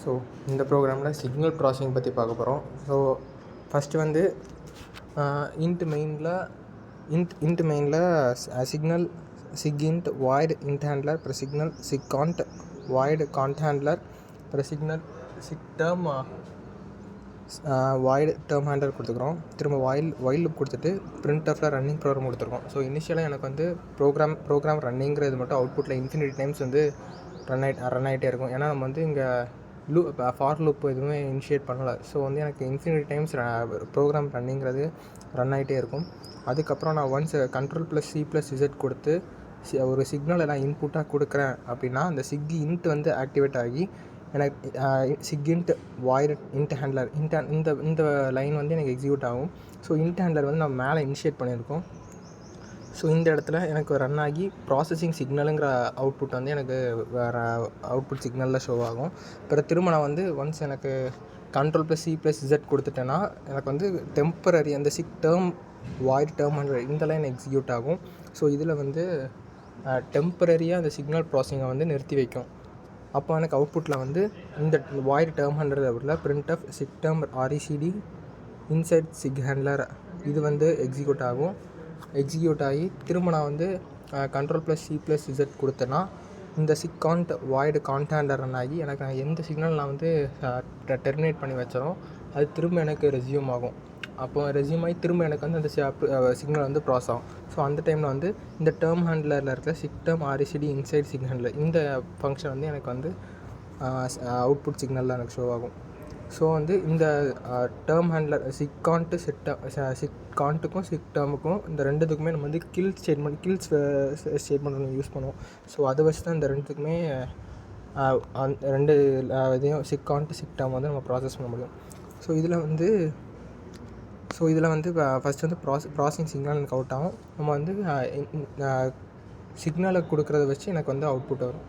So இந்த ப்ரோக்ராமில் signal processing பற்றி பார்க்க போகிறோம். ஸோ ஃபஸ்ட்டு வந்து இன்ட் மெயினில் signal sigint void int handler அப்புறம் signal sigcont void cont handler அப்புறம் signal sigterm void term handler கொடுத்துக்குறோம். திரும்ப வைல் லூப் கொடுத்துட்டு printfல ரன்னிங் ப்ரோக்ராம் கொடுத்துருக்கோம். ஸோ இனிஷியலாக எனக்கு வந்து ப்ரோக்ராம் ரன்னிங்கிறது மட்டும் அவுட்புட்டில் இன்ஃபினிட்டி டைம்ஸ் வந்து ரன் ஆகிட்டே இருக்கும். ஏன்னா நம்ம வந்து இங்கே ஃபார் லூப் எதுவுமே இனிஷியேட் பண்ணலை. ஸோ வந்து எனக்கு இன்ஃபினிட்டி டைம்ஸ் ப்ரோக்ராம் ரன்னிங்கிறது ரன் ஆகிட்டே இருக்கும். அதுக்கப்புறம் நான் ஒன்ஸ் Ctrl+C+Z கொடுத்து ஒரு சிக்னலை நான் இன்புட்டாக கொடுக்குறேன் அப்படின்னா அந்த சிக்இன்ட் வந்து ஆக்டிவேட் ஆகி எனக்கு சிக்இன்ட் வாய்ட் இன்ட் ஹேண்ட்லர் இந்த லைன் வந்து எனக்கு எக்ஸிக்யூட் ஆகும். ஸோ இன்ட் ஹேண்ட்லர் வந்து நம்ம மேலே இனிஷியேட் பண்ணியிருக்கோம். ஸோ இந்த இடத்துல எனக்கு ரன் ஆகி ப்ராசஸிங் சிக்னலுங்கிற அவுட்புட் வந்து எனக்கு வேறு அவுட்புட் சிக்னலில் ஷோ ஆகும். அப்புறம் திரும்ப நான் வந்து ஒன்ஸ் எனக்கு Ctrl+C+Z கொடுத்துட்டேன்னா எனக்கு வந்து டெம்பரரி அந்த டேர்ம் வாய்ட் டேர்ம் ஹேண்ட்லர் இந்த லைன் எக்ஸிக்யூட் ஆகும். ஸோ இதில் வந்து டெம்பரரியாக அந்த சிக்னல் ப்ராசஸிங்கை வந்து நிறுத்தி வைக்கும். அப்போ எனக்கு அவுட்புட்டில் வந்து இந்த வாய்ட் டேர்ம் ஹேண்ட்லர் உள்ள printf sigterm RECD inside sig handler இது வந்து எக்ஸிக்யூட் ஆகும். எக்ஸிக்யூட் ஆகி திரும்ப நான் வந்து Ctrl+C+Z கொடுத்தேன்னா இந்த சிக்கான்ட் வாய்டு கான்ட் ஹேண்ட்லர் ரன் ஆகி எனக்கு நான் எந்த சிக்னல் நான் வந்து டெர்மினேட் பண்ணி வச்சனோ அது திரும்ப எனக்கு ரெஸ்யூம் ஆகும். அப்போ ரெஸ்யூம் ஆகி திரும்ப எனக்கு வந்து அந்த சிக்னல் வந்து ப்ராசஸ் ஆகும். ஸோ அந்த டைமில் வந்து இந்த டேர்ம் ஹேண்ட்லரில் இருக்கிற சிக்டேர்ம் RECD இன்சைட் சிக் ஹேண்ட்லர் இந்த ஃபங்க்ஷன் வந்து எனக்கு வந்து அவுட்புட் சிக்னலில் எனக்கு ஷோ ஆகும். ஸோ வந்து இந்த டேர்ம் ஹேண்ட்லர் சிக்கான்ட்டுக்கும் சிக் டேர்முக்கும் இந்த ரெண்டுத்துக்குமே நம்ம வந்து கில் ஸ்டேட்மெண்ட் யூஸ் பண்ணுவோம். ஸோ அதை வச்சு தான் இந்த ரெண்டுத்துக்குமே ரெண்டு இதையும் சிக்கான்ட்டு சிக் டேர்ம் வந்து நம்ம ப்ராசஸ் பண்ண முடியும். ஸோ இதில் வந்து ஃபஸ்ட்டு வந்து ப்ராசஸிங் சிக்னல் எனக்கு அவுட் ஆகும். நம்ம வந்து சிக்னலை கொடுக்குறத வச்சு எனக்கு வந்து அவுட்புட் வரும்.